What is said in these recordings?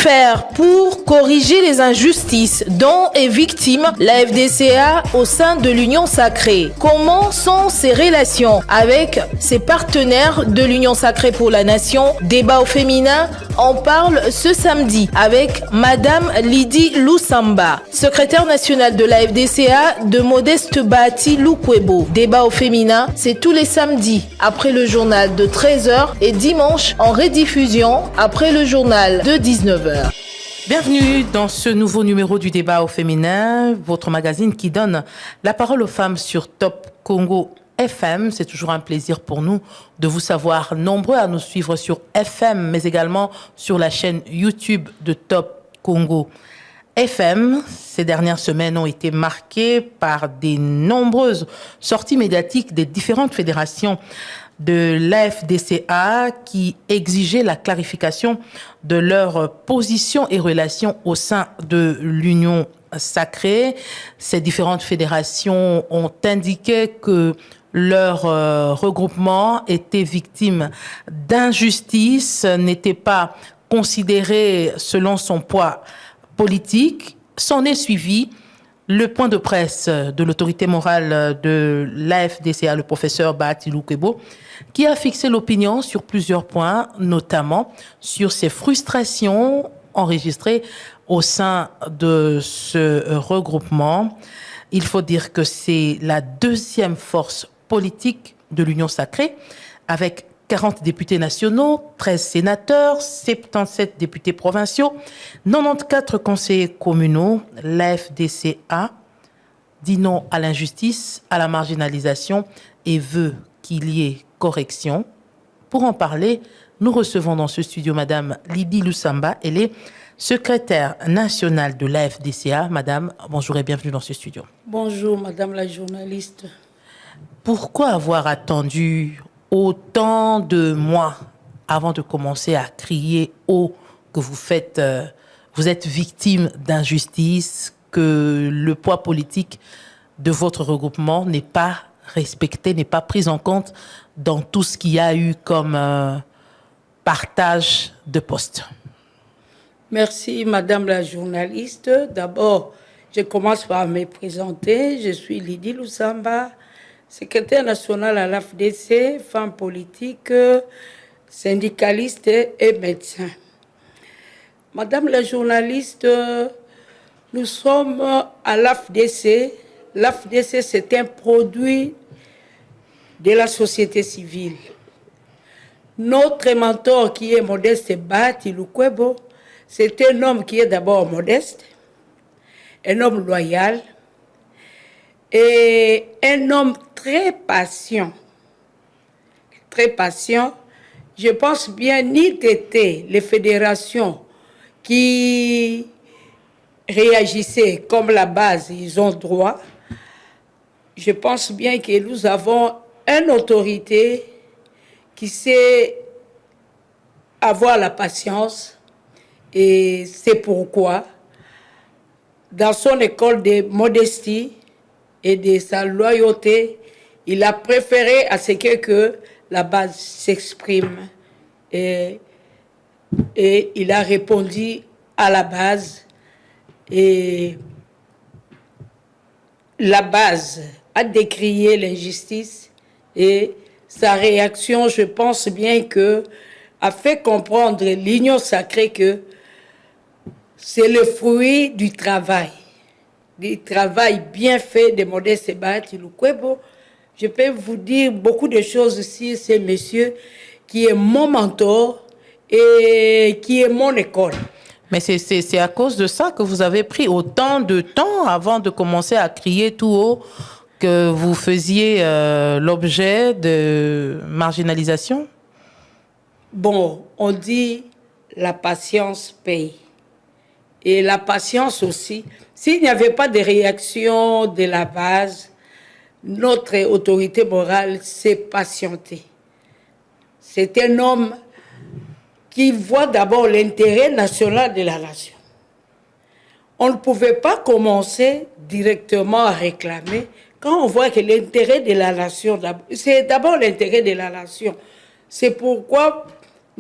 faire pour corriger les injustices dont est victime la FDCA au sein de l'Union sacrée? Comment sont ses relations avec ses partenaires de l'Union sacrée pour la nation? Débat au féminin, on parle ce samedi avec Madame Lydie Lusamba, secrétaire nationale de la FDCA de Modeste Bahati Lukwebo. Débat au féminin, c'est tous les samedis après le journal de 13h et dimanche en rediffusion après le journal de 19h. Bienvenue dans ce nouveau numéro du Débat au féminin, votre magazine qui donne la parole aux femmes sur Top Congo FM. C'est toujours un plaisir pour nous de vous savoir nombreux à nous suivre sur FM, mais également sur la chaîne YouTube de Top Congo FM. Ces dernières semaines ont été marquées par des nombreuses sorties médiatiques des différentes fédérations de l'AFDCA qui exigeaient la clarification de leurs positions et relations au sein de l'Union sacrée. Ces différentes fédérations ont indiqué que leur regroupement était victime d'injustice, n'était pas considéré selon son poids politique. S'en est suivi le point de presse de l'autorité morale de l'AFDCA, le professeur Bahati Lukwebo, qui a fixé l'opinion sur plusieurs points, notamment sur ses frustrations enregistrées au sein de ce regroupement. Il faut dire que c'est la deuxième force politique de l'Union sacrée, avec 40 députés nationaux, 13 sénateurs, 77 députés provinciaux, 94 conseillers communaux. L'AFDCA dit non à l'injustice, à la marginalisation et veut qu'il y ait correction. Pour en parler, nous recevons dans ce studio Madame Lydie Lusamba. Elle est secrétaire nationale de l'AFDCA. Madame, bonjour et bienvenue dans ce studio. Bonjour Madame la journaliste. Pourquoi avoir attendu autant de mois avant de commencer à crier haut que vous êtes victime d'injustice, que le poids politique de votre regroupement n'est pas respecté, n'est pas pris en compte dans tout ce qu'il y a eu comme partage de postes? Merci Madame la journaliste. D'abord, je commence par me présenter. Je suis Lydie Lusamba, secrétaire nationale à l'AFDC, femme politique, syndicaliste et médecin. Madame la journaliste, nous sommes à l'AFDC. L'AFDC, c'est un produit de la société civile. Notre mentor, qui est Modeste Bahati Lukwebo, c'est un homme qui est d'abord modeste, un homme loyal et un homme très patient. Très patient. Je pense bien, ni été les fédérations qui réagissaient comme la base, ils ont droit. Je pense bien que nous avons une autorité qui sait avoir la patience et c'est pourquoi, dans son école de modestie et de sa loyauté, il a préféré à ce que la base s'exprime et il a répondu à la base et la base a décrié l'injustice et sa réaction, je pense bien que a fait comprendre l'Union sacrée que c'est le fruit du travail bien fait de Modeste Bahati Lukwebo. Je peux vous dire beaucoup de choses aussi, c'est monsieur qui est mon mentor et qui est mon école. Mais c'est à cause de ça que vous avez pris autant de temps avant de commencer à crier tout haut que vous faisiez l'objet de marginalisation? Bon, on dit la patience paye. Et la patience aussi. S'il n'y avait pas de réaction de la base, notre autorité morale s'est patientée. C'est un homme qui voit d'abord l'intérêt national de la nation. On ne pouvait pas commencer directement à réclamer quand on voit que l'intérêt de la nation, c'est d'abord l'intérêt de la nation. C'est pourquoi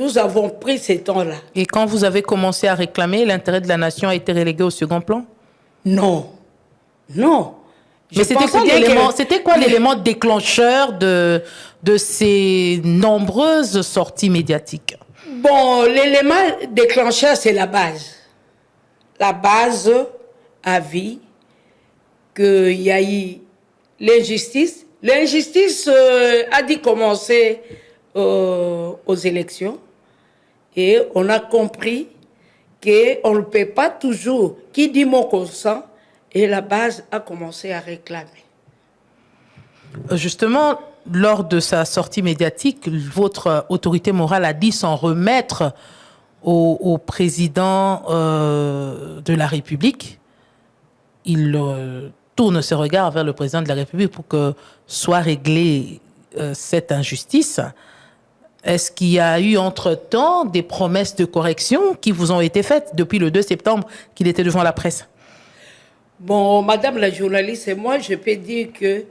nous avons pris ce temps-là. Et quand vous avez commencé à réclamer, l'intérêt de la nation a été relégué au second plan? Non, non. Mais c'était quoi l'élément déclencheur de ces nombreuses sorties médiatiques? Bon, l'élément déclencheur, c'est la base. La base a vu qu'il y a eu l'injustice. L'injustice a dû commencer aux élections et on a compris qu'on ne peut pas toujours, qui dit mot consent, et la base a commencé à réclamer. Justement, lors de sa sortie médiatique, votre autorité morale a dit s'en remettre au président de la République. Il tourne ses regards vers le président de la République pour que soit réglée cette injustice. Est-ce qu'il y a eu entre-temps des promesses de correction qui vous ont été faites depuis le 2 septembre qu'il était devant la presse? Bon, madame la journaliste, et moi, je peux dire que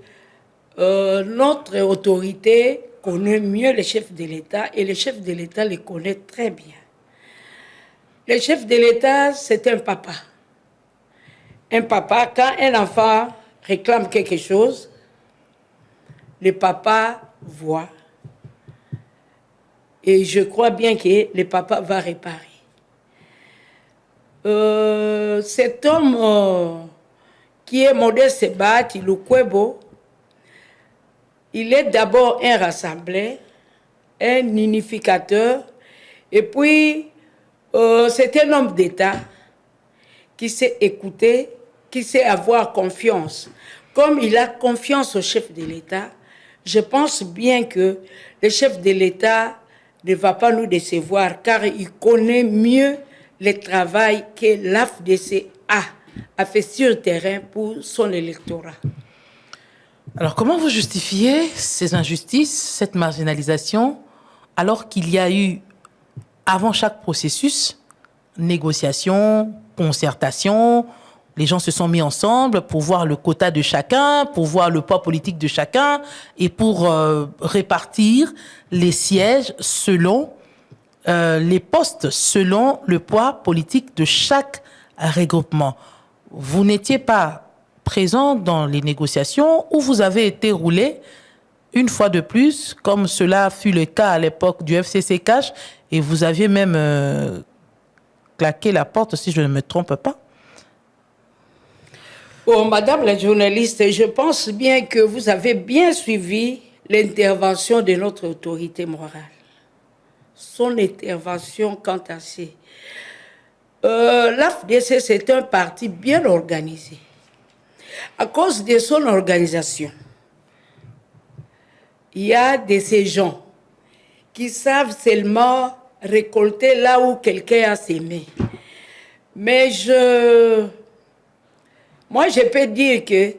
notre autorité connaît mieux les chefs de l'État et les chefs de l'État les connaissent très bien. Le chef de l'État, c'est un papa. Un papa, quand un enfant réclame quelque chose, le papa voit. Et je crois bien que le papa va réparer. Cet homme qui est Modeste Sebati Lukwebo, il est d'abord un rassembleur, un unificateur, et puis c'est un homme d'État qui sait écouter, qui sait avoir confiance. Comme il a confiance au chef de l'État, je pense bien que le chef de l'État ne va pas nous décevoir car il connaît mieux le travail que l'AFDC a fait sur le terrain pour son électorat. Alors, comment vous justifiez ces injustices, cette marginalisation, alors qu'il y a eu, avant chaque processus, négociation, concertation, les gens se sont mis ensemble pour voir le quota de chacun, pour voir le poids politique de chacun et pour répartir les sièges selon les postes, selon le poids politique de chaque regroupement. Vous n'étiez pas présent dans les négociations où vous avez été roulé une fois de plus, comme cela fut le cas à l'époque du FCC Cash, et vous aviez même claqué la porte, si je ne me trompe pas. Bon, madame la journaliste, je pense bien que vous avez bien suivi l'intervention de notre autorité morale. Son intervention quant à c'est. L'AFDC, c'est un parti bien organisé. À cause de son organisation, il y a de ces gens qui savent seulement récolter là où quelqu'un a semé. Mais moi, je peux dire que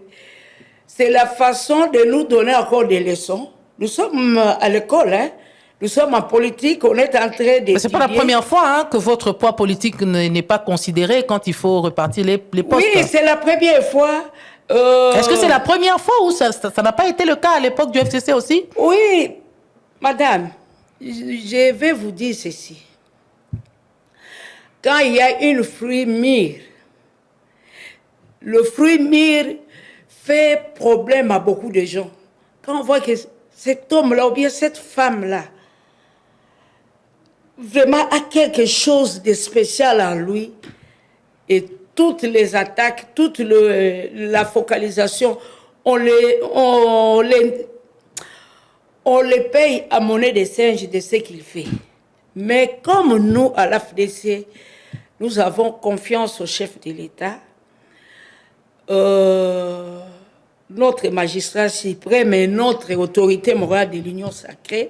c'est la façon de nous donner encore des leçons. Nous sommes à l'école, hein? Nous sommes en politique, on est en train de... Ce n'est pas la première fois que votre poids politique n'est pas considéré quand il faut repartir les postes. Oui, c'est la première fois. Est-ce que c'est la première fois ou ça n'a pas été le cas à l'époque du FCC aussi? Oui, madame, je vais vous dire ceci. Quand il y a une fruit mûre, le fruit mûr fait problème à beaucoup de gens. Quand on voit que cet homme-là ou bien cette femme-là vraiment a quelque chose de spécial en lui et toutes les attaques, toute la focalisation, on les paye à monnaie de singe de ce qu'il fait. Mais comme nous, à l'AFDC, nous avons confiance au chef de l'État, notre magistrat suprême et notre autorité morale de l'Union sacrée,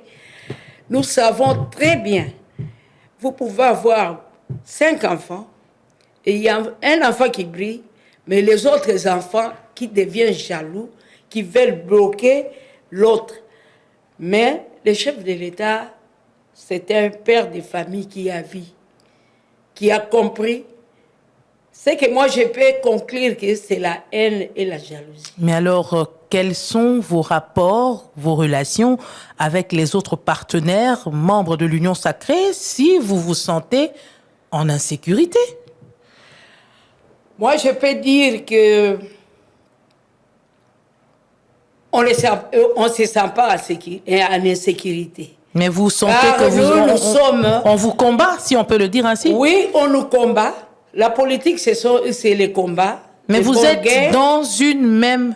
nous savons très bien, vous pouvez avoir 5 enfants, et il y a un enfant qui brille, mais les autres enfants qui deviennent jaloux, qui veulent bloquer l'autre. Mais le chef de l'État, c'était un père de famille qui a vu, qui a compris C'est que moi, je peux conclure que c'est la haine et la jalousie. Mais alors, quels sont vos rapports, vos relations avec les autres partenaires, membres de l'Union sacrée, si vous vous sentez en insécurité? Moi, je peux dire que on ne se sent pas en insécurité. Mais vous sentez Car que nous sommes... on vous combat, si on peut le dire ainsi? Oui, on nous combat. La politique, c'est les combats. Mais vous êtes dans une même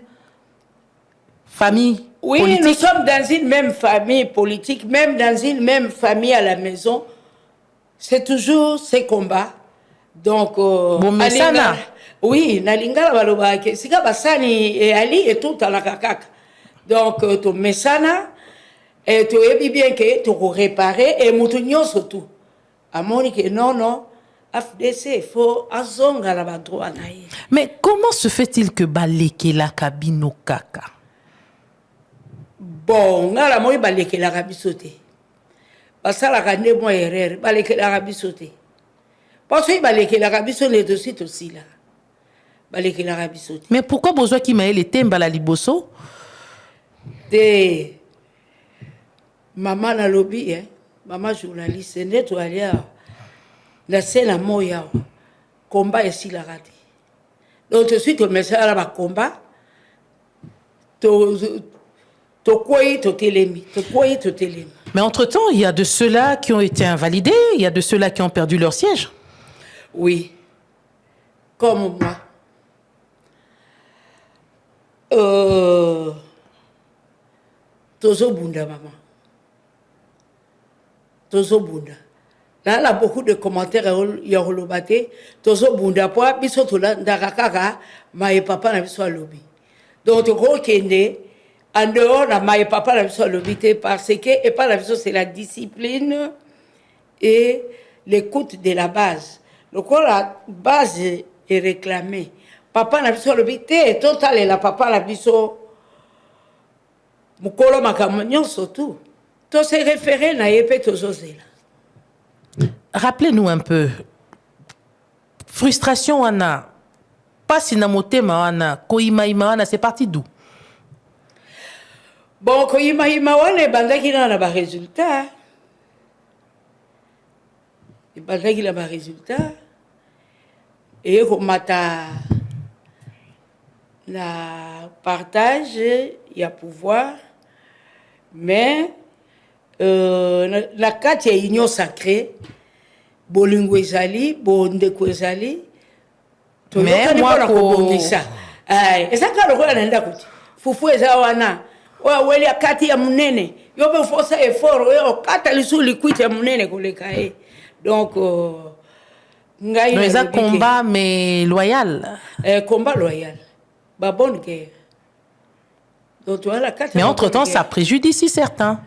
famille politique? Oui, nous sommes dans une même famille politique, même dans une même famille à la maison. C'est toujours ces combats. Donc, Bomesana. Oui, Nalingala Balobake, Sika Basani et Ali et tout à la kakaka. Donc, tu mesana, et tu es bien que tu réparer et moutonnion surtout. À Monique, non. FDC, il faut azonga la badroa naïe. Mais comment se fait-il que baleke la kabino kaka? Bon, ngala moi baleke la rabisote. Basala kande moi erreur, baleke la rabisote. Parce que baleke la rabisote les dossiers aussi là. Baleke la rabisote. Mais pourquoi besoin qui m'a les temba la liboso? De maman na lobby hein, maman journaliste net ou alia. La scène à moya combat ici la raté. Donc tout de suite on met ça à la combat. Mais entre-temps, il y a de ceux-là qui ont été invalidés, il y a de ceux-là qui ont perdu leur siège. Oui. Comme moi. Tozo Bunda, maman. Tozo Bunda. Là, il y a beaucoup de commentaires il y a relobate. Tozo Bunda, pour biso tola ndakaka, ma et papa na biso lobby. Donc, gros kende, en dehors de ma et papa na biso lobby, parce que, et pas la biso, c'est la discipline et l'écoute de la base. Donc, la base est réclamée. Papa na biso lobby, total et la papa na biso, mukolo makamonyon surtout. To se référer na yepé tozo zela. Rappelez-nous un peu. Frustration, Anna. Pas sinamote, Anna. Koimaïma, Anna, c'est parti d'où? Bon, Koimaïma, Anna, bandaki na ba résultat. Bandaki na ba résultat. Et komata la partage, il y a pouvoir. Mais, la carte est union sacrée. Bolingo ezali, bondeko ezali. Mais moi, kobongisa. Eza kalo kwa nenda kuti. Fufu eza wana. Wa weli akati ya munene. Yobe força effort, yo kata lisu liquide ya munene koleka e. Donc ngai mais un combat mais loyal. Combat loyal. Ba bonne guerre. Donc toi la carte. Mais entre-temps, ça préjudicie certains.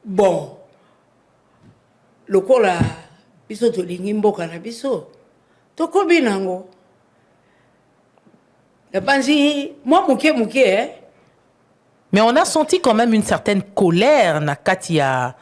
Bon. Lokola biso tolingi mboka na biso tokobi nango la banzi moi muke hein. Mais on a senti quand même une certaine colère na katia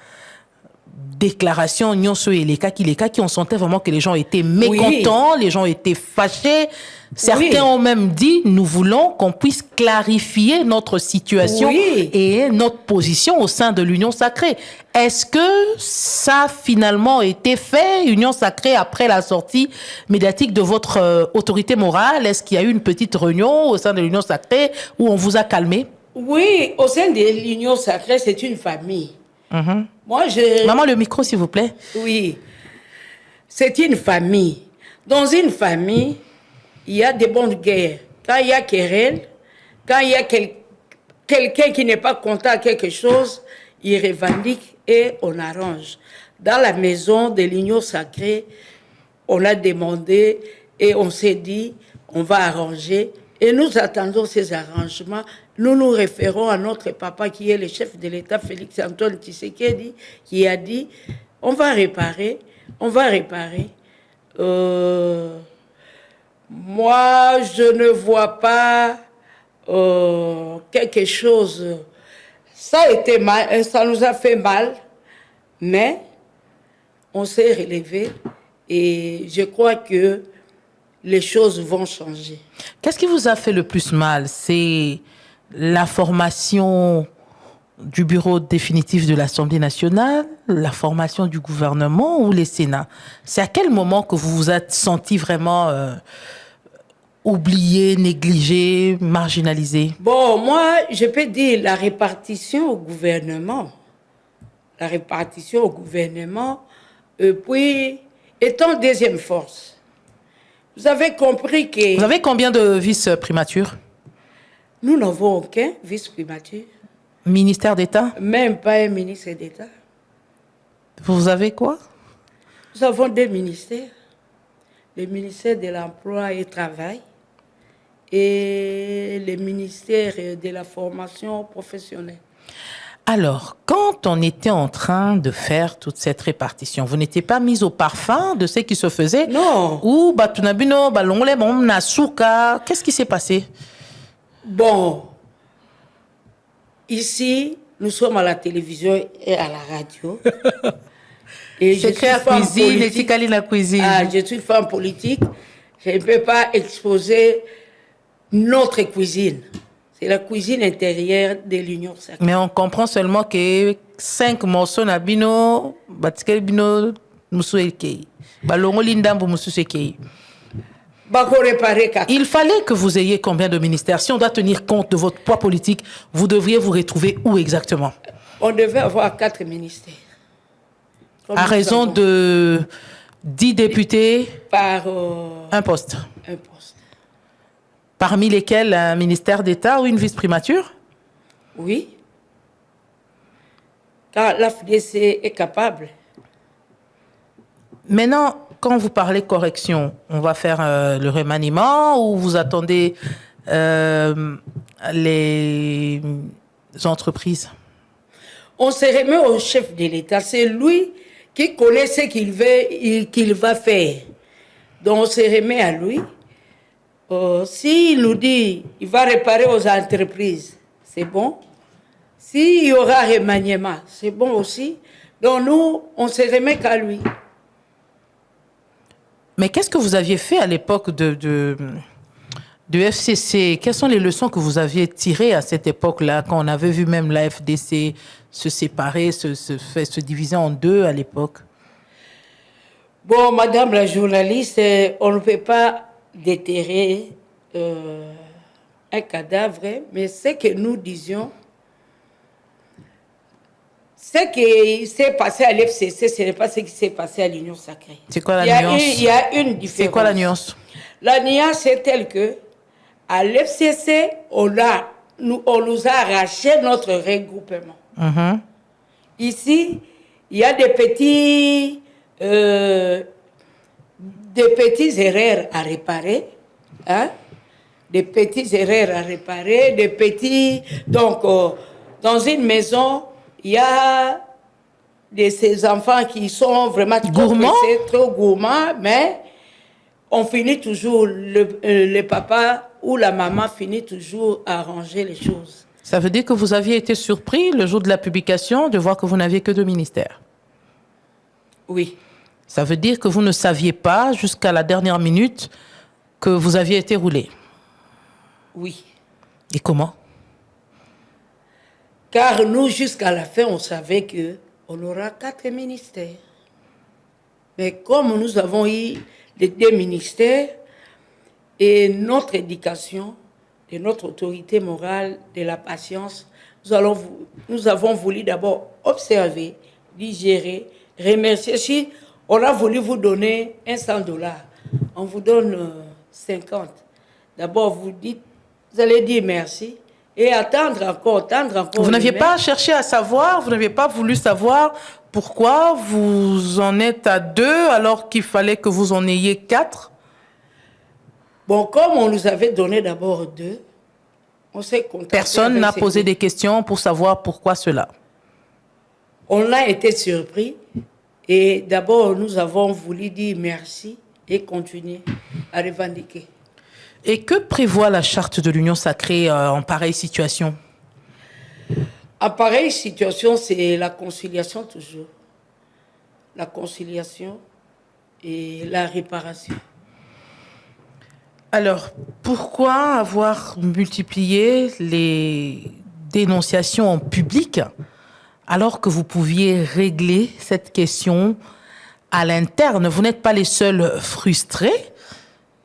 déclaration nyonso et les cas qui on sentait vraiment que les gens étaient mécontents, oui. Les gens étaient fâchés. Certains oui. Ont même dit nous voulons qu'on puisse clarifier notre situation oui. Et notre position au sein de l'Union sacrée. Est-ce que ça a finalement été fait, Union sacrée, après la sortie médiatique de votre autorité morale? Est-ce qu'il y a eu une petite réunion au sein de l'Union sacrée où on vous a calmé? Oui, au sein de l'Union sacrée, c'est une famille. Mm-hmm. Moi, Maman, le micro, s'il vous plaît. Oui, c'est une famille. Dans une famille, il y a des bonnes guerres. Quand il y a querelle, quand il y a quelqu'un qui n'est pas content de quelque chose, il revendique et on arrange. Dans la maison de l'Union sacrée, on a demandé et on s'est dit, on va arranger. Et nous attendons ces arrangements. Nous nous référons à notre papa qui est le chef de l'État, Félix-Antoine Tshisekedi, qui a dit, on va réparer. Moi, je ne vois pas quelque chose. Ça a été mal, ça nous a fait mal, mais on s'est relevé Et je crois que les choses vont changer. Qu'est-ce qui vous a fait le plus mal? C'est la formation du bureau définitif de l'Assemblée nationale, la formation du gouvernement ou les Sénats? C'est à quel moment que vous vous êtes senti vraiment oublié, négligé, marginalisé? Bon, moi, je peux dire la répartition au gouvernement. La répartition au gouvernement, puis étant deuxième force. Vous avez compris que... Vous avez combien de vice-primatures? Nous n'avons aucun vice-primature. Ministère d'État? Même pas un ministre d'État. Vous avez quoi? Nous avons deux ministères. Le ministère de l'Emploi et du Travail et le ministère de la formation professionnelle. Alors, quand on était en train de faire toute cette répartition, vous n'étiez pas mise au parfum de ce qui se faisait? Non. Ou batunabino, balongole, bon, nasuka. Qu'est-ce qui s'est passé? Bon, ici, nous sommes à la télévision et à la radio. Et je suis la femme cuisine, politique. la cuisine. Ah, je suis femme politique. Je ne peux pas exposer notre cuisine. C'est la cuisine intérieure de l'Union sacrée. Mais on comprend seulement que 5 morceaux na bino, batikeli bino musu ekei. Balongo lindambo musu ekei. Il fallait que vous ayez combien de ministères? Si on doit tenir compte de votre poids politique, vous devriez vous retrouver où exactement? On devait avoir 4 ministères. À raison de 10 députés, par un poste. un poste. Parmi lesquels un ministère d'État ou une vice-primature? Oui. Car la FDC est capable. Maintenant, quand vous parlez correction, on va faire le remaniement ou vous attendez les entreprises? On se remet au chef de l'État. C'est lui qui connaît ce qu'il va faire. Donc on se remet à lui. S'il nous dit qu'il va réparer aux entreprises, c'est bon. S'il y aura remaniement, c'est bon aussi. Donc nous, on se remet qu'à lui. Mais qu'est-ce que vous aviez fait à l'époque de FCC? Quelles sont les leçons que vous aviez tirées à cette époque-là, quand on avait vu même la FDC se séparer, se diviser en deux à l'époque? Bon, madame la journaliste, on ne peut pas déterrer un cadavre, mais ce que nous disions, ce qui s'est passé à l'FCC, ce n'est pas ce qui s'est passé à l'Union sacrée. C'est quoi la nuance? Il y a une différence. C'est quoi la nuance? La nuance est telle que à l'FCC, on nous a arraché notre regroupement. Ici, il y a des petites erreurs à réparer, hein? Des petites erreurs à réparer, des petits... Donc, dans une maison, il y a ces enfants qui sont vraiment gourmands, trop gourmands, mais on finit toujours, le papa ou la maman finit toujours à arranger les choses. Ça veut dire que vous aviez été surpris le jour de la publication de voir que vous n'aviez que 2 ministères? Oui. Ça veut dire que vous ne saviez pas jusqu'à la dernière minute que vous aviez été roulé? Oui. Et comment? Car nous, jusqu'à la fin, on savait qu'on aura 4 ministères. Mais comme nous avons eu les 2 ministères et notre éducation, et notre autorité morale, de la patience, nous avons voulu d'abord observer, digérer, remercier. Si on a voulu vous donner $100, on vous donne 50. D'abord, vous allez dire merci. Et attendre encore. Vous n'aviez pas cherché à savoir, vous n'aviez pas voulu savoir pourquoi vous en êtes à 2 alors qu'il fallait que vous en ayez 4? Bon, comme on nous avait donné d'abord 2, on s'est contenté. Personne n'a posé des questions pour savoir pourquoi cela? On a été surpris et d'abord nous avons voulu dire merci et continuer à revendiquer. Et que prévoit la charte de l'Union sacrée en pareille situation? En pareille situation, c'est la conciliation toujours. La conciliation et la réparation. Alors, pourquoi avoir multiplié les dénonciations en public alors que vous pouviez régler cette question à l'interne? Vous n'êtes pas les seuls frustrés.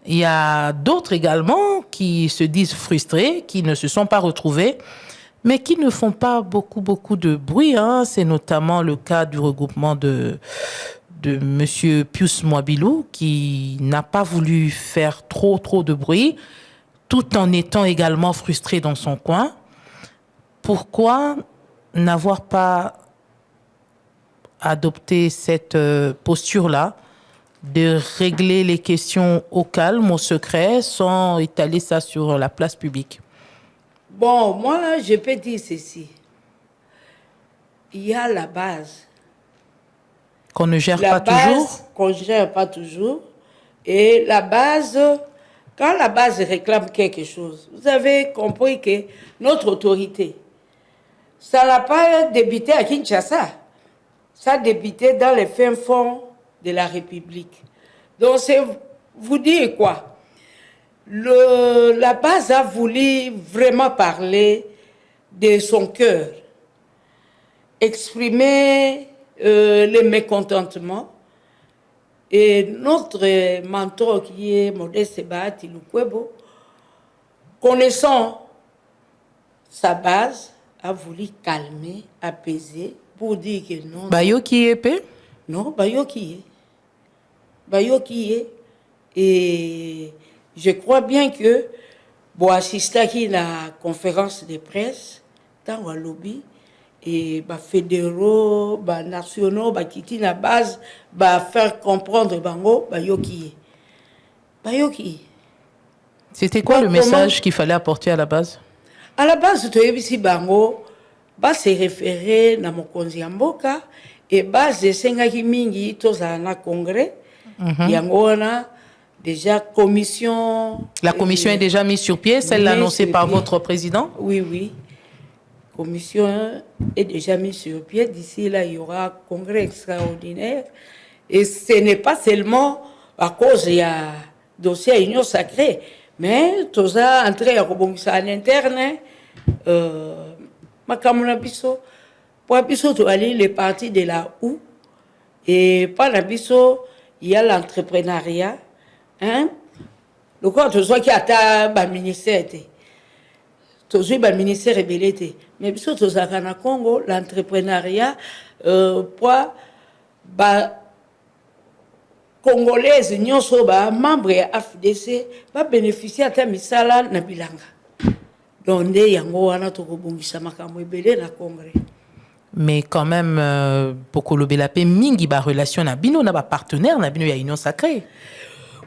Il y a d'autres également qui se disent frustrés, qui ne se sont pas retrouvés, mais qui ne font pas beaucoup de bruit. C'est notamment le cas du regroupement de Monsieur Pius Mwabilou, qui n'a pas voulu faire trop de bruit, tout en étant également frustré dans son coin. Pourquoi n'avoir pas adopté cette posture-là, de régler les questions au calme, au secret, sans étaler ça sur la place publique? Bon, moi, je peux dire ceci. Il y a la base. Qu'on ne gère La pas base toujours? qu'on ne gère pas toujours. Et la base, quand la base réclame quelque chose, vous avez compris que notre autorité, ça n'a pas débuté à Kinshasa. Ça a débuté dans les fins fonds de la République. Donc, c'est vous dire quoi? La base a voulu vraiment parler de son cœur, exprimer les mécontentements. Et notre mentor qui est Modeste Bahati Lukwebo, connaissant sa base, a voulu calmer, apaiser, pour dire que non. Bayo qui est épais? Non, Bayo qui est. Bayo qui est. Et je crois bien que bon, assister à la conférence de presse, dans le lobby, et bah fédéraux, bah nationaux, bah qui la base, bah faire comprendre bango, bah yo qui est. Bah yo qui est. C'était quoi le message qu'il fallait apporter à la base? À la base, tu as si bango, bah se référer na mokonzi ya mboka, et base de sengaki mingi toza na congrès, yango wana déjà commission. La commission est déjà mise sur pied, celle annoncée par votre président? Oui, oui. Commission est déjà mise sur pied. D'ici là, il y aura un congrès extraordinaire. Et ce n'est pas seulement à cause il y a dossier à Union Sacrée, mais tout ça entré à en interne. Makamuna biso, pour biso tu aller les partis de la OU et pas la biso, il y a l'entrepreneuriat, hein. Donc quand tu vois qu'il y a ta ministère, tu vois le ministère rebellé, mais biso tu vois qu'en Congo l'entrepreneuriat pour ba Congolais nyonso ba membre ya AFDC ba bénéficier à misala na bilanga. Donc yango wana to kobongisa makambo ebele na congrès. Mais quand même pour lobelape mingi ba relation na bino na ba partenaire na bino ya Union Sacrée.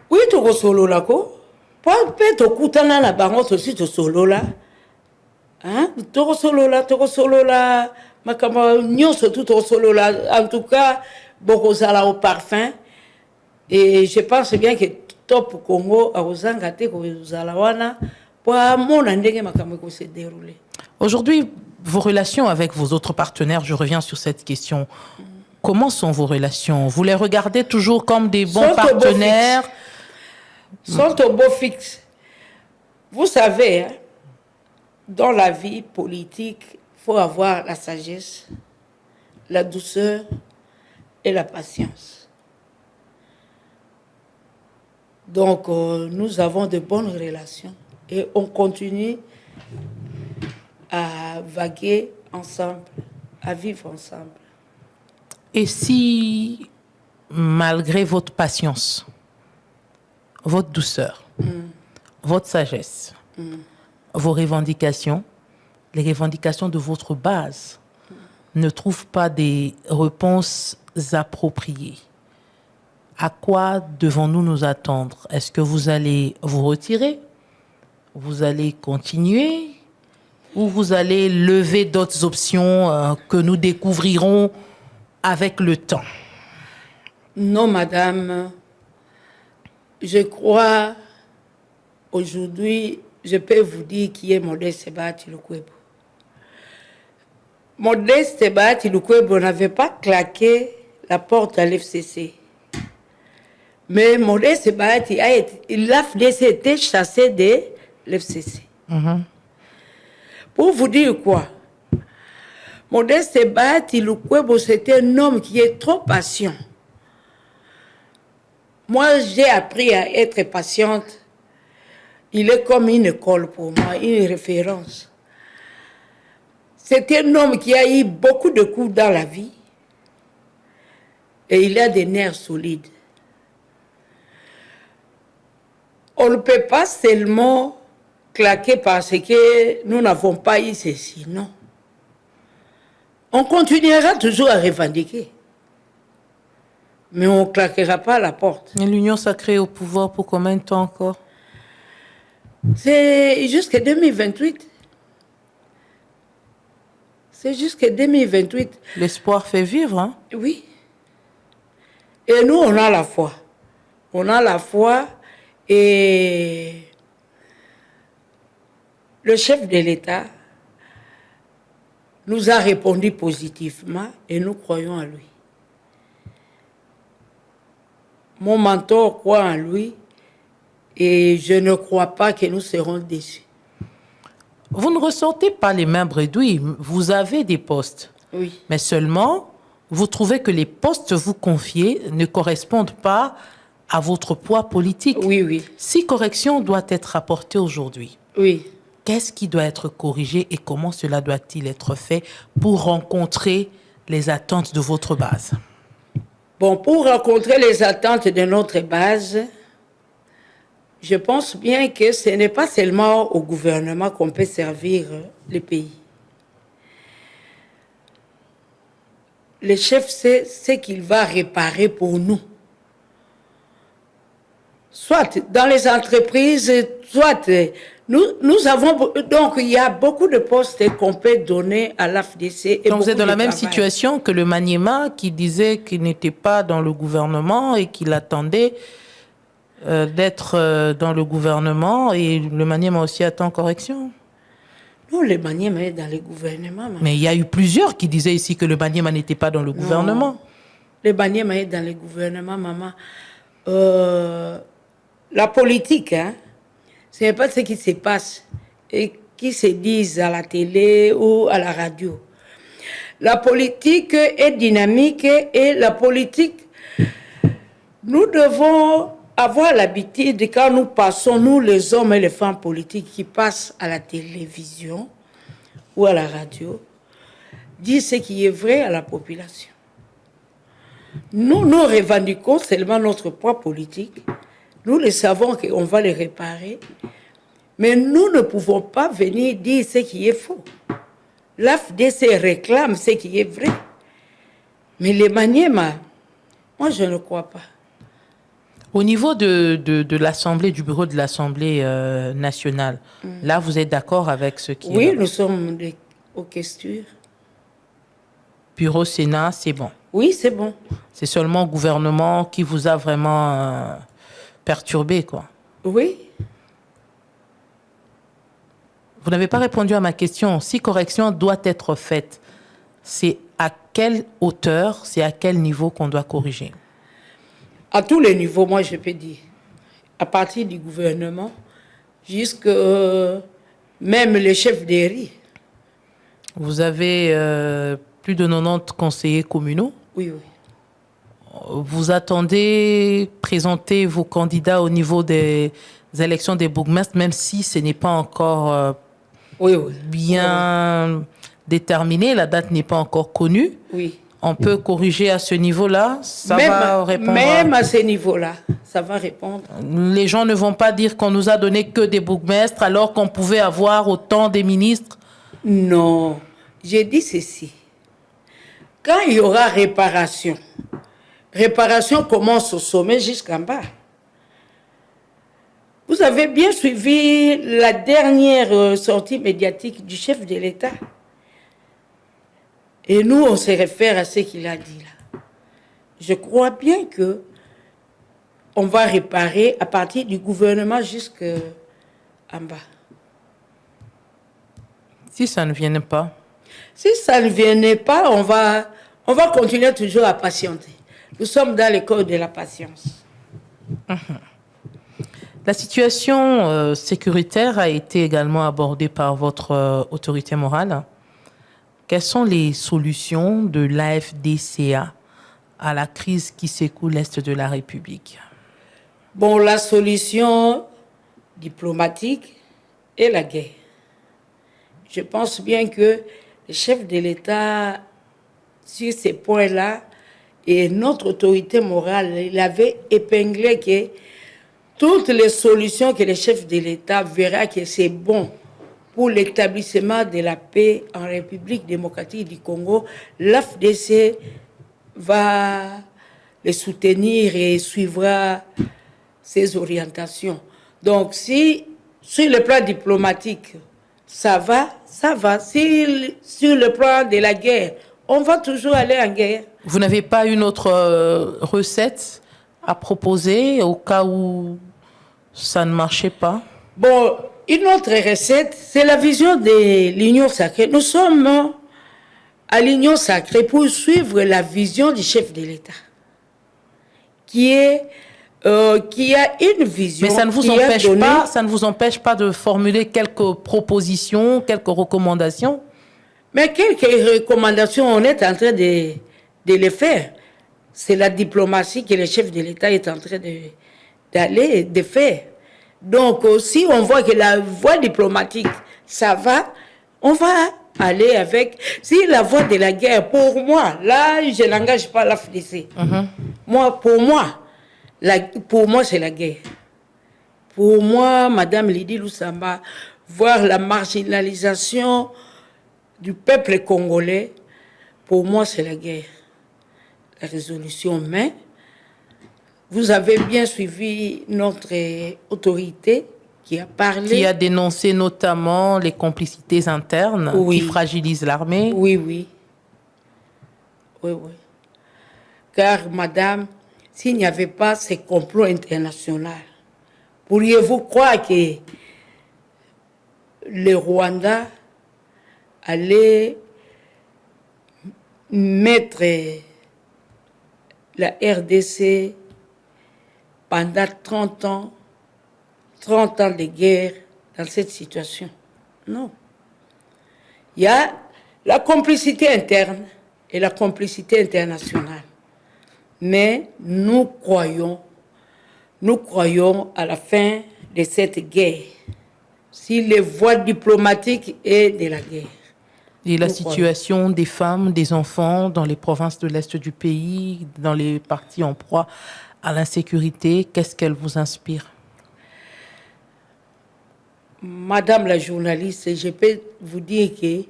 Oui, to ko solo la ko. Pas pe to kutana na bango to si to solo la. Hein? To ko solo la makambo nyonso tout to solo la. En tout cas, beaucoup ça là au parfum. Et je pense bien que Top Congo a osangate ko zalawana pour mon ndenge makambo ko se dérouler. Aujourd'hui, vos relations avec vos autres partenaires, je reviens sur cette question. Comment sont vos relations? Vous les regardez toujours comme des bons partenaires? Sont au beau fixe. Vous savez, hein, dans la vie politique, il faut avoir la sagesse, la douceur et la patience. Donc, nous avons de bonnes relations et on continue à vaguer ensemble, à vivre ensemble. Et si, malgré votre patience, votre douceur, votre sagesse, vos revendications, les revendications de votre base ne trouvent pas des réponses appropriées, à quoi devons-nous nous attendre? Est-ce que vous allez vous retirer? Vous allez continuer? Ou vous allez lever d'autres options que nous découvrirons avec le temps? Non, madame. Je crois, aujourd'hui, je peux vous dire qui est Modeste Bahati Lukwebo. Modeste Bahati Lukwebo n'avait pas claqué la porte à l'FCC. Mais Modeste Bahati l'AFDC a été chassé de l'FCC. Pour vous dire quoi? Modeste Bahati Lukwebo, c'était un homme qui est trop patient. Moi, j'ai appris à être patiente. Il est comme une école pour moi, une référence. C'est un homme qui a eu beaucoup de coups dans la vie. Et il a des nerfs solides. On ne peut pas seulement claquer parce que nous n'avons pas eu ceci, non. On continuera toujours à revendiquer. Mais on ne claquera pas la porte. Et l'Union sacrée au pouvoir pour combien de temps encore? C'est jusqu'à 2028. C'est jusqu'à 2028. L'espoir fait vivre, hein? Oui. Et nous, on a la foi. On a la foi et le chef de l'État nous a répondu positivement et nous croyons à lui. Mon mentor croit en lui et je ne crois pas que nous serons déçus. Vous ne ressentez pas les mains bredouilles. Vous avez des postes. Oui. Mais seulement, vous trouvez que les postes vous confiés ne correspondent pas à votre poids politique. Oui, oui. Si correction doit être apportée aujourd'hui, Oui. qu'est-ce qui doit être corrigé et comment cela doit-il être fait pour rencontrer les attentes de votre base? Bon, pour rencontrer les attentes de notre base, je pense bien que ce n'est pas seulement au gouvernement qu'on peut servir le pays. Le chef sait ce qu'il va réparer pour nous. Soit dans les entreprises, soit nous avons... Donc, il y a beaucoup de postes qu'on peut donner à l'AFDC. Donc, vous êtes dans la même situation que le Maniema qui disait qu'il n'était pas dans le gouvernement et qu'il attendait d'être dans le gouvernement, et le Maniema aussi attend correction. Non, le Maniema est dans le gouvernement. Maman. Mais il y a eu plusieurs qui disaient ici que le Maniema n'était pas dans le gouvernement. Le Maniema est dans le gouvernement, maman. La politique, hein, ce n'est pas ce qui se passe et qui se dit à la télé ou à la radio. La politique est dynamique et la politique, nous devons avoir l'habitude, quand nous passons, nous les hommes et les femmes politiques qui passent à la télévision ou à la radio, dire ce qui est vrai à la population. Nous revendiquons seulement notre poids politique. Nous le savons qu'on va les réparer. Mais nous ne pouvons pas venir dire ce qui est faux. L'AFDC réclame ce qui est vrai. Mais les Maniema, moi je ne crois pas. Au niveau de l'Assemblée, du bureau de l'Assemblée nationale, là vous êtes d'accord avec ce qui est... Oui, nous sommes aux questions. Bureau Sénat, c'est bon. Oui, c'est bon. C'est seulement le gouvernement qui vous a vraiment perturbé, quoi. Oui. Vous n'avez pas répondu à ma question. Si correction doit être faite, c'est à quelle hauteur, c'est à quel niveau qu'on doit corriger? À tous les niveaux, moi je peux dire. À partir du gouvernement, jusqu'à même les chefs des riz. Vous avez plus de 90 conseillers communaux. Oui, oui. Vous attendez présenter vos candidats au niveau des élections des bourgmestres, même si ce n'est pas encore bien déterminé, la date n'est pas encore connue. Oui. On peut corriger à ce niveau-là, ça va répondre. Même à ce niveau-là, ça va répondre. Les gens ne vont pas dire qu'on nous a donné que des bourgmestres alors qu'on pouvait avoir autant des ministres. Non, j'ai dit ceci. Quand il y aura réparation commence au sommet jusqu'en bas. Vous avez bien suivi la dernière sortie médiatique du chef de l'État. Et nous, on se réfère à ce qu'il a dit là. Je crois bien que on va réparer à partir du gouvernement jusqu'en bas. Si ça ne vient pas? Si ça ne vient pas, on va continuer toujours à patienter. Nous sommes dans l'école de la patience. La situation sécuritaire a été également abordée par votre autorité morale. Quelles sont les solutions de l'AFDCA à la crise qui secoue l'Est de la République? Bon, la solution diplomatique est la guerre. Je pense bien que le chef de l'État, sur ces points-là, et notre autorité morale, il avait épinglé que toutes les solutions que le chef de l'État verra que c'est bon pour l'établissement de la paix en République démocratique du Congo, l'AFDC va les soutenir et suivra ses orientations. Donc, si sur le plan diplomatique, ça va, ça va. Si sur le plan de la guerre, on va toujours aller en guerre. Vous n'avez pas une autre recette à proposer au cas où ça ne marchait pas? Bon, une autre recette, c'est la vision de l'Union sacrée. Nous sommes à l'Union sacrée pour suivre la vision du chef de l'État, qui a une vision. Mais ça ne vous empêche pas, ça ne vous empêche pas de formuler quelques propositions, quelques recommandations? Mais quelques recommandations, on est en train de les faire. C'est la diplomatie que le chef de l'État est en train de faire. Donc, si on voit que la voie diplomatique, ça va, on va aller avec. Si la voie de la guerre, pour moi, là, je n'engage pas l'AFDC. Pour moi, c'est la guerre. Pour moi, Madame Lydie Lusamba, voir la marginalisation du peuple congolais, pour moi, c'est la guerre. La résolution, mais vous avez bien suivi notre autorité qui a parlé. Qui a dénoncé notamment les complicités internes qui fragilisent l'armée. Oui, oui. Oui, oui. Car, madame, s'il n'y avait pas ces complots internationaux, pourriez-vous croire que le Rwanda allait mettre la RDC pendant 30 ans de guerre dans cette situation? Non. Il y a la complicité interne et la complicité internationale. Mais nous croyons à la fin de cette guerre, si les voies diplomatiques et de la guerre. Et la situation des femmes, des enfants dans les provinces de l'Est du pays, dans les parties en proie à l'insécurité, qu'est-ce qu'elle vous inspire? Madame la journaliste, je peux vous dire que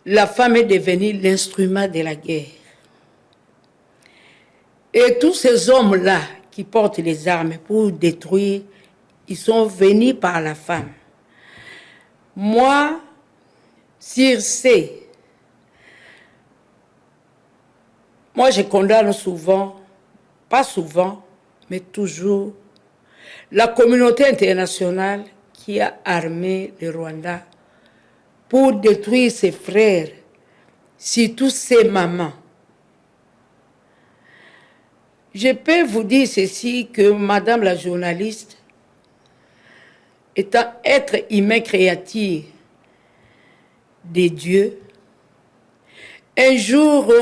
la femme est devenue l'instrument de la guerre. Et tous ces hommes-là qui portent les armes pour détruire, ils sont venus par la femme. Moi, moi je condamne souvent, pas souvent, mais toujours, la communauté internationale qui a armé le Rwanda pour détruire ses frères, surtout ses mamans. Je peux vous dire ceci, que madame la journaliste, étant être humain créatif des dieux, un jour,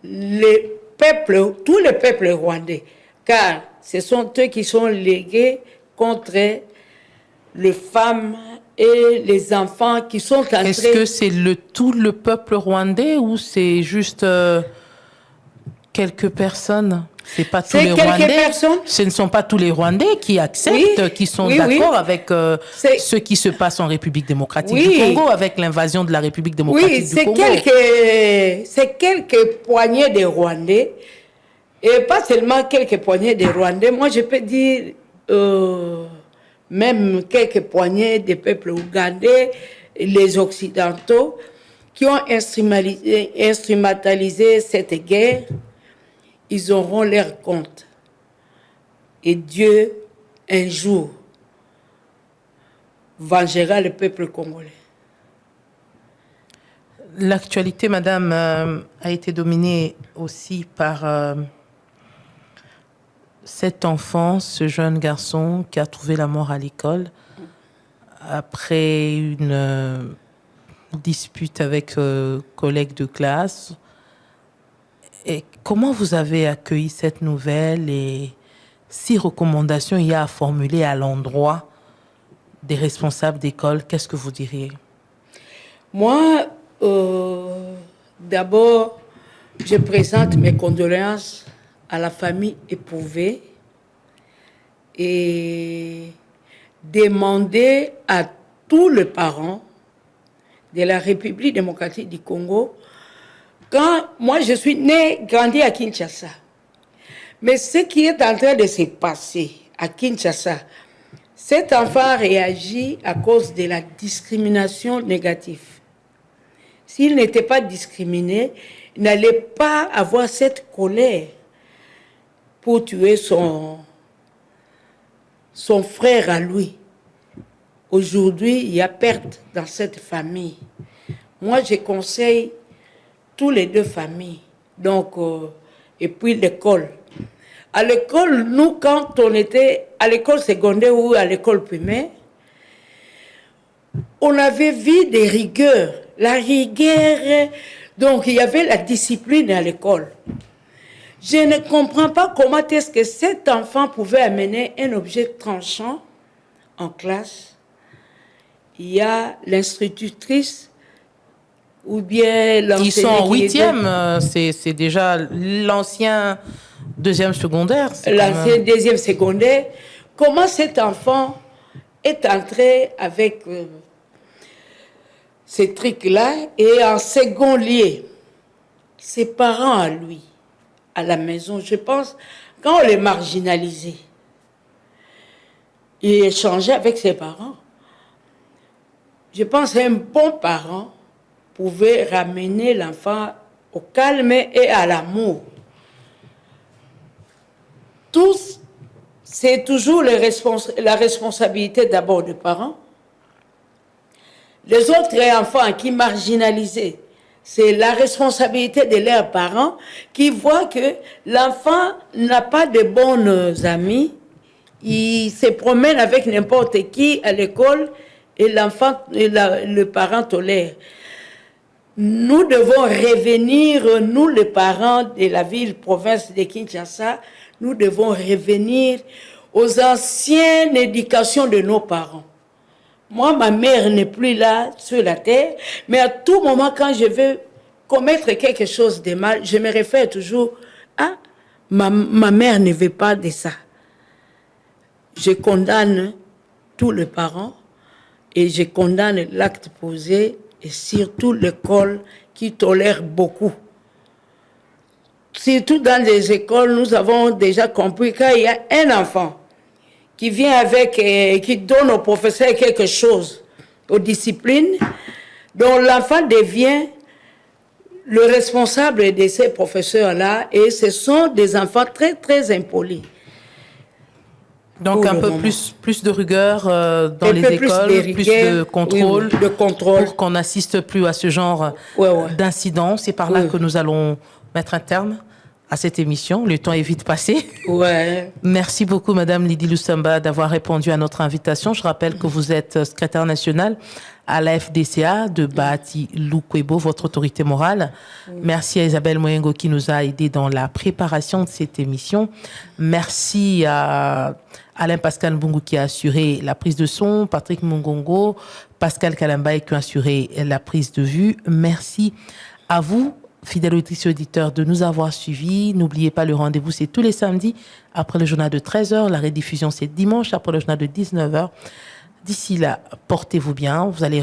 tous les peuples rwandais, car ce sont eux qui sont légués contre les femmes et les enfants qui sont entrés. Est-ce que c'est tout le peuple rwandais ou c'est juste quelques personnes? C'est pas tous les Rwandais. Personnes. Ce ne sont pas tous les Rwandais qui acceptent, qui sont d'accord avec ce qui se passe en République démocratique du Congo, avec l'invasion de la République démocratique du Congo. C'est quelques poignées de Rwandais, et pas seulement quelques poignées de Rwandais. Moi, je peux dire même quelques poignées de peuples ougandais, les Occidentaux, qui ont instrumentalisé cette guerre. Ils auront leur compte. Et Dieu, un jour, vengera le peuple congolais. L'actualité, madame, a été dominée aussi par cet enfant, ce jeune garçon qui a trouvé la mort à l'école après une dispute avec collègues de classe. Et comment vous avez accueilli cette nouvelle et si recommandations il y a à formuler à l'endroit des responsables d'école, qu'est-ce que vous diriez? Moi, d'abord, je présente mes condoléances à la famille éprouvée et demander à tous les parents de la République démocratique du Congo, quand moi je suis née, grandi à Kinshasa, mais ce qui est en train de se passer à Kinshasa, cet enfant réagit à cause de la discrimination négative. S'il n'était pas discriminé, il n'allait pas avoir cette colère pour tuer son frère à lui. Aujourd'hui, il y a perte dans cette famille. Moi, je conseille tous les deux familles. Donc, et puis l'école. À l'école, nous, quand on était à l'école secondaire ou à l'école primaire, on avait vu des rigueurs. La rigueur, donc il y avait la discipline à l'école. Je ne comprends pas comment est-ce que cet enfant pouvait amener un objet tranchant en classe. Il y a l'institutrice ou bien l'enseignant. Ils sont en 8e, c'est déjà l'ancien deuxième secondaire. L'ancien deuxième secondaire. Comment cet enfant est entré avec ces trucs-là et en second lieu, ses parents à lui, à la maison, je pense, quand on les marginalisait, il échangeait avec ses parents. Je pense qu'un bon parent pouvait ramener l'enfant au calme et à l'amour. Tous, c'est toujours la responsabilité d'abord des parents. Les autres enfants qui marginalisés, c'est la responsabilité de leurs parents qui voient que l'enfant n'a pas de bons amis, il se promène avec n'importe qui à l'école et l'enfant, le parent tolère. Nous devons revenir, nous les parents de la ville, province de Kinshasa, nous devons revenir aux anciennes éducations de nos parents. Moi, ma mère n'est plus là sur la terre, mais à tout moment, quand je veux commettre quelque chose de mal, je me réfère toujours à ma mère ne veut pas de ça. Je condamne tous les parents et je condamne l'acte posé et surtout l'école qui tolère beaucoup. Surtout dans les écoles, nous avons déjà compris qu'il y a un enfant qui vient avec, qui donne au professeur quelque chose, aux disciplines, dont l'enfant devient le responsable de ces professeurs-là, et ce sont des enfants très, très impolis. Donc un peu plus de rigueur dans les écoles, plus de contrôle, oui, de contrôle, pour qu'on n'assiste plus à ce genre d'incidents. C'est par là que nous allons mettre un terme à cette émission. Le temps est vite passé. Ouais. Merci beaucoup, Madame Lydie Lusamba, d'avoir répondu à notre invitation. Je rappelle que vous êtes secrétaire nationale à la FDCA de Bahati Lukwebo, votre autorité morale. Merci à Isabelle Moyengo qui nous a aidés dans la préparation de cette émission. Merci à Alain Pascal Mbungu qui a assuré la prise de son, Patrick Mungongo, Pascal Kalambaye qui a assuré la prise de vue. Merci à vous, fidèles auditrices et auditeurs, de nous avoir suivis. N'oubliez pas, le rendez-vous, c'est tous les samedis après le journal de 13h. La rediffusion, c'est dimanche après le journal de 19h. D'ici là, portez-vous bien. Vous allez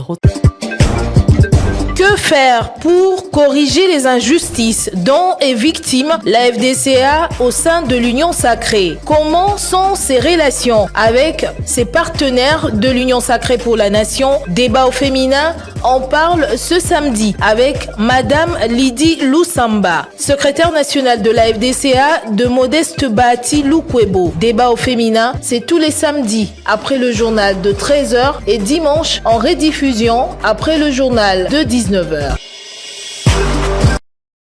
Que faire pour corriger les injustices dont est victime la FDCA au sein de l'Union Sacrée? Comment sont ses relations avec ses partenaires de l'Union Sacrée pour la Nation? Débat au féminin, on parle ce samedi avec Madame Lydie Lusamba, secrétaire nationale de la FDCA de Modeste Bahati Lukwebo. Débat au féminin, c'est tous les samedis après le journal de 13h et dimanche en rediffusion après le journal de 19h.